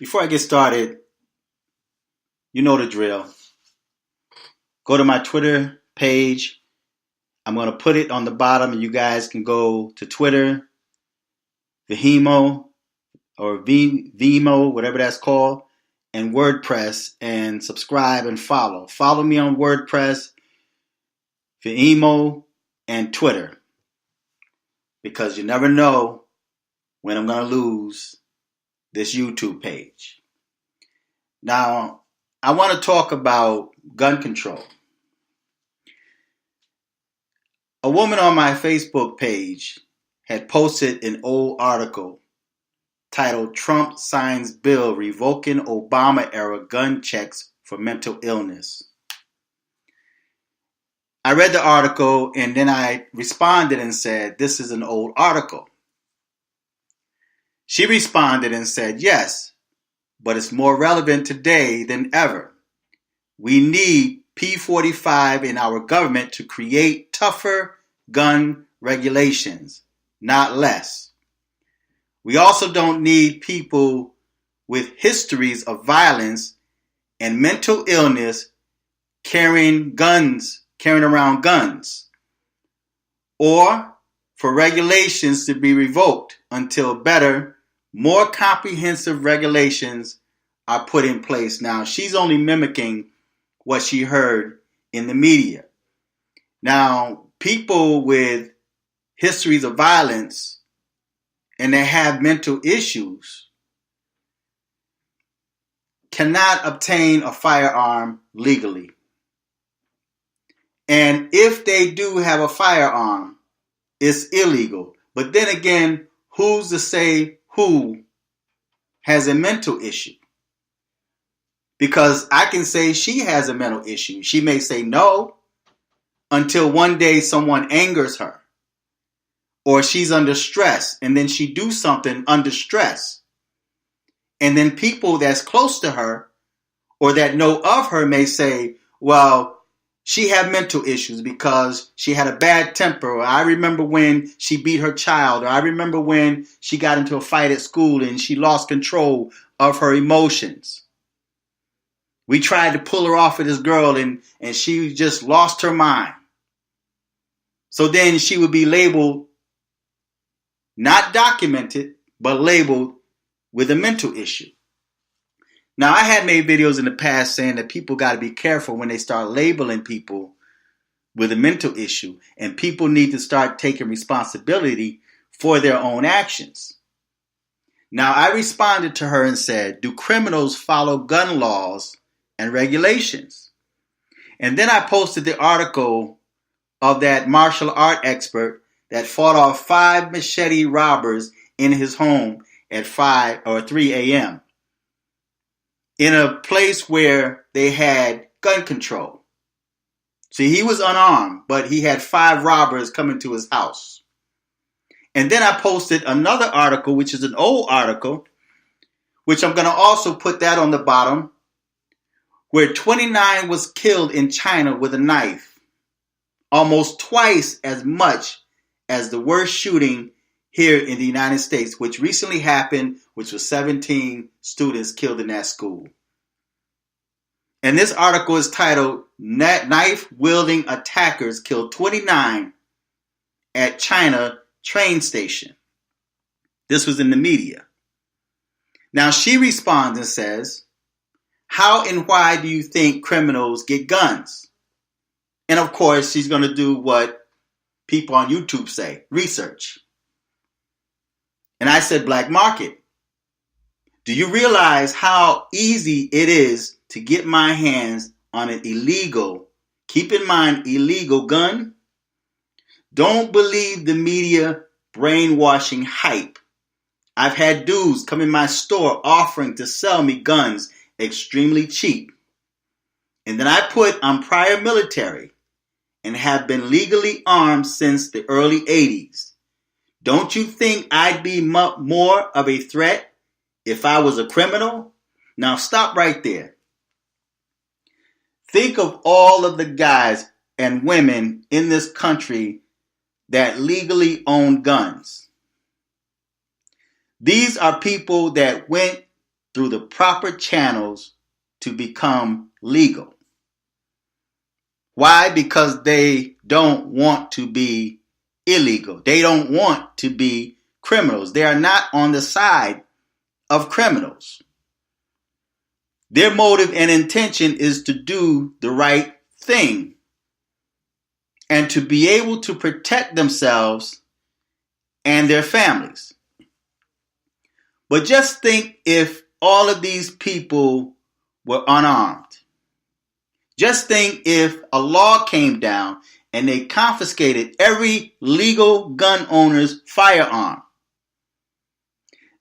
Before I get started, you know the drill. Go to my Twitter page. I'm going to put it on the bottom, and you guys can go to Twitter, Vimeo, or Vimeo, whatever that's called, and WordPress, and subscribe and follow. Follow me on WordPress, Vimeo, and Twitter, because you never know when I'm going to lose this YouTube page. Now, I want to talk about gun control. A woman on my Facebook page had posted an old article titled "Trump Signs Bill Revoking Obama-Era Gun Checks for Mental Illness." I read the article and then I responded and said, "This is an old article." She responded and said, "Yes, but it's more relevant today than ever. We need P45 in our government to create tougher gun regulations, not less. We also don't need people with histories of violence and mental illness carrying around guns, or for regulations to be revoked until better, more comprehensive regulations are put in place." Now, she's only mimicking what she heard in the media. Now, people with histories of violence and they have mental issues cannot obtain a firearm legally. And if they do have a firearm, it's illegal. But then again, who's to say who has a mental issue? Because I can say she has a mental issue. She may say no until one day someone angers her, or she's under stress and then she do something under stress. And then people that's close to her or that know of her may say, well, she had mental issues because she had a bad temper. Or I remember when she beat her child. Or I remember when she got into a fight at school and she lost control of her emotions. We tried to pull her off of this girl and she just lost her mind. So then she would be labeled, not documented, but labeled with a mental issue. Now, I had made videos in the past saying that people got to be careful when they start labeling people with a mental issue, and people need to start taking responsibility for their own actions. Now, I responded to her and said, do criminals follow gun laws and regulations? And then I posted the article of that martial art expert that fought off 5 machete robbers in his home at 3 a.m. in a place where they had gun control. See, he was unarmed, but he had 5 robbers coming to his house. And then I posted another article, which is an old article, which I'm going to also put that on the bottom, where 29 was killed in China with a knife, almost twice as much as the worst shooting here in the United States, which recently happened, which was 17 students killed in that school. And this article is titled, "Knife-Wielding Attackers Killed 29 at China Train Station." This was in the media. Now she responds and says, "How and why do you think criminals get guns?" And of course, she's going to do what people on YouTube say, research. And I said, black market. Do you realize how easy it is to get my hands on an illegal, keep in mind, illegal gun? Don't believe the media brainwashing hype. I've had dudes come in my store offering to sell me guns extremely cheap. And then I put I'm prior military and have been legally armed since the early 80s. Don't you think I'd be more of a threat if I was a criminal? Now stop right there. Think of all of the guys and women in this country that legally own guns. These are people that went through the proper channels to become legal. Why? Because they don't want to be illegal. They don't want to be criminals. They are not on the side of criminals. Their motive and intention is to do the right thing and to be able to protect themselves and their families. But just think if all of these people were unarmed. Just think if a law came down and they confiscated every legal gun owner's firearm.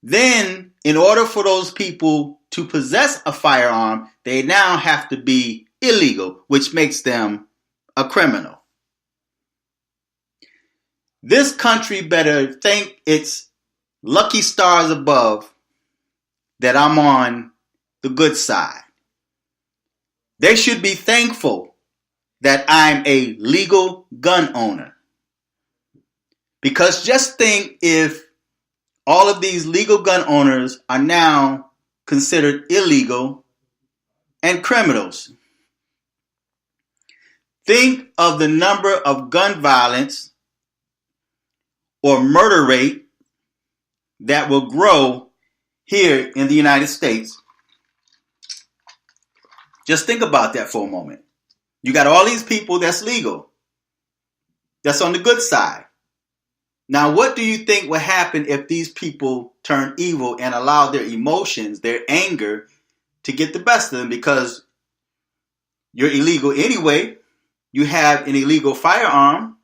Then, in order for those people to possess a firearm, they now have to be illegal, which makes them a criminal. This country better thank its lucky stars above that I'm on the good side. They should be thankful that I'm a legal gun owner. Because just think if all of these legal gun owners are now considered illegal and criminals. Think of the number of gun violence or murder rate that will grow here in the United States. Just think about that for a moment. You got all these people that's legal, that's on the good side. Now, what do you think will happen if these people turn evil and allow their emotions, their anger, to get the best of them? Because you're illegal anyway. You have an illegal firearm.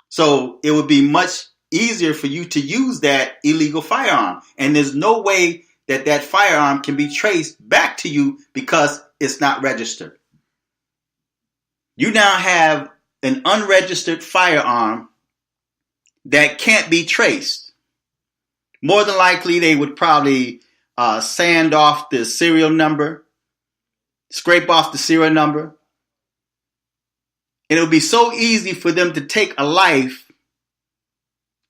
So it would be much easier for you to use that illegal firearm. And there's no way that that firearm can be traced back to you because it's not registered. You now have an unregistered firearm that can't be traced. More than likely, they would probably sand off the serial number, scrape off the serial number. And it would be so easy for them to take a life,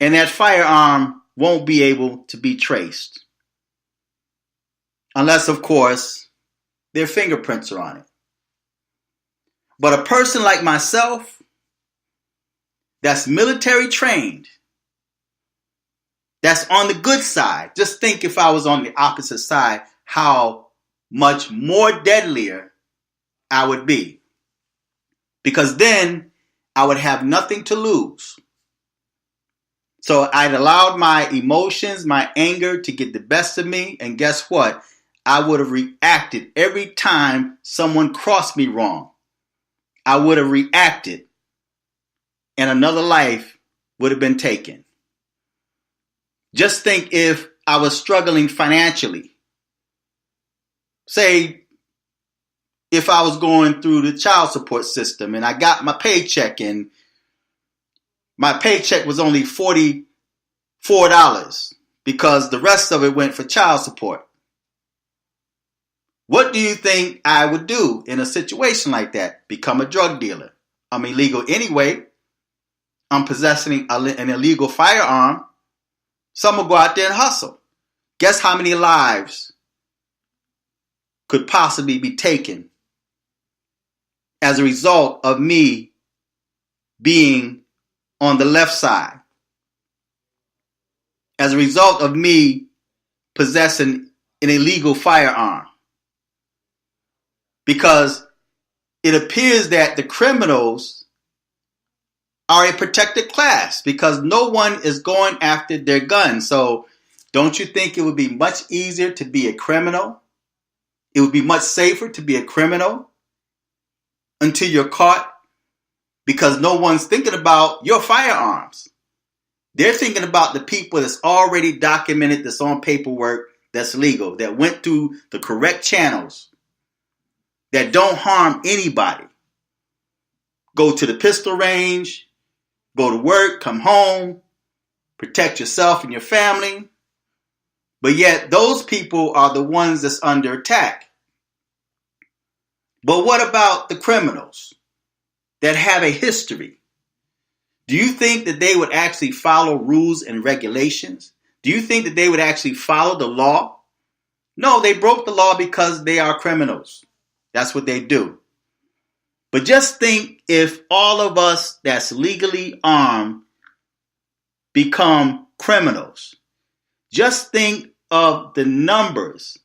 and that firearm won't be able to be traced. Unless, of course, their fingerprints are on it. But a person like myself, that's military trained, that's on the good side. Just think if I was on the opposite side, how much more deadlier I would be. Because then I would have nothing to lose. So I'd allowed my emotions, my anger to get the best of me. And guess what? I would have reacted every time someone crossed me wrong. I would have reacted. And another life would have been taken. Just think if I was struggling financially. Say, if I was going through the child support system and I got my paycheck and my paycheck was only $44 because the rest of it went for child support. What do you think I would do in a situation like that? Become a drug dealer. I'm illegal anyway. I'm possessing an illegal firearm. So I'm going to go out there and hustle. Guess how many lives could possibly be taken as a result of me being on the left side? As a result of me possessing an illegal firearm. Because it appears that the criminals are a protected class because no one is going after their guns. So don't you think it would be much easier to be a criminal? It would be much safer to be a criminal until you're caught because no one's thinking about your firearms. They're thinking about the people that's already documented, that's on paperwork, that's legal, that went through the correct channels, that don't harm anybody. Go to the pistol range, go to work, come home, protect yourself and your family. But yet those people are the ones that's under attack. But what about the criminals that have a history? Do you think that they would actually follow rules and regulations? Do you think that they would actually follow the law? No, they broke the law because they are criminals. That's what they do. But just think if all of us that's legally armed become criminals. Just think of the numbers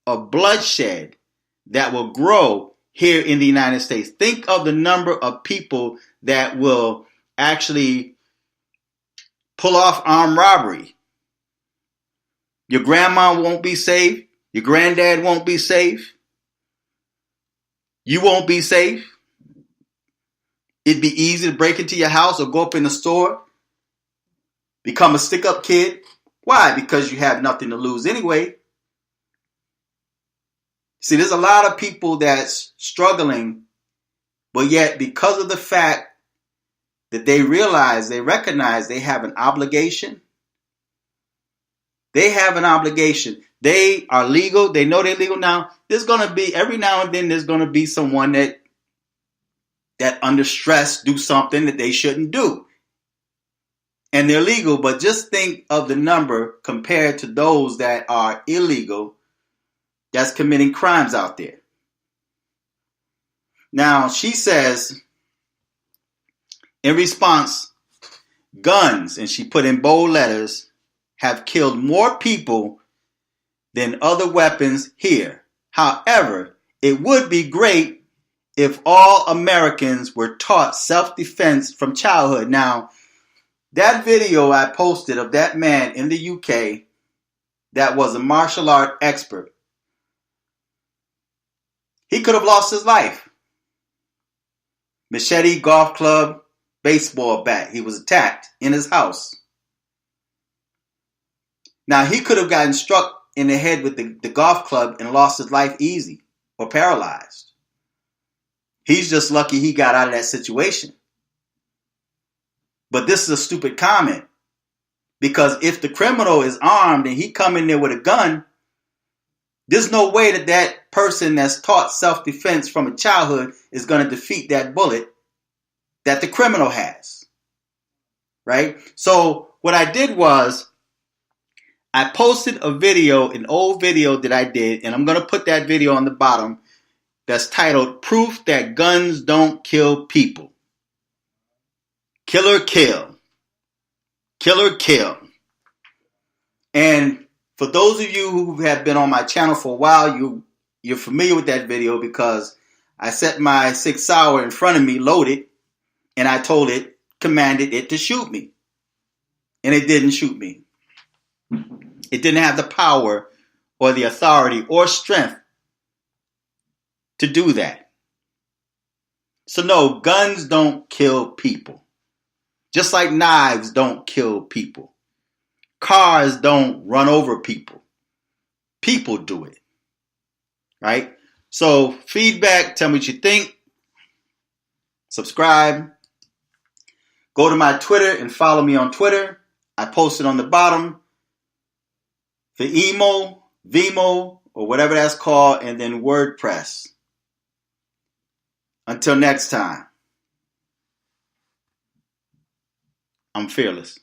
of bloodshed that will grow here in the United States. Think of the number of people that will actually pull off armed robbery. Your grandma won't be safe. Your granddad won't be safe. You won't be safe. It'd be easy to break into your house or go up in the store, become a stick-up kid. Why? Because you have nothing to lose anyway. See, there's a lot of people that's struggling, but yet because of the fact that they recognize they have an obligation. They have an obligation. They are legal. They know they're legal. Now, there's going to be, every now and then, there's going to be someone that under stress do something that they shouldn't do. And they're legal, but just think of the number compared to those that are illegal that's committing crimes out there. Now, she says, in response, guns, and she put in bold letters, have killed more people than other weapons here. However, it would be great if all Americans were taught self-defense from childhood. Now, that video I posted of that man in the UK that was a martial art expert, he could have lost his life. Machete, golf club, baseball bat. He was attacked in his house. Now, he could have gotten struck in the head with the golf club and lost his life easy or paralyzed. He's just lucky he got out of that situation. But this is a stupid comment, because if the criminal is armed and he come in there with a gun, there's no way that that person that's taught self-defense from a childhood is going to defeat that bullet that the criminal has. Right? So what I did was I posted a video, an old video that I did, and I'm going to put that video on the bottom, that's titled Proof That Guns Don't Kill People. Killer kill. Killer kill. And for those of you who have been on my channel for a while, you're familiar with that video because I set my 6 Sauer in front of me, loaded, and I commanded it to shoot me. And it didn't shoot me. It didn't have the power or the authority or strength to do that. So no, guns don't kill people. Just like knives don't kill people. Cars don't run over people. People do it. Right? So feedback, tell me what you think. Subscribe. Go to my Twitter and follow me on Twitter. I posted on the bottom the emo, Vimo, or whatever that's called, and then WordPress. Until next time, I'm fearless.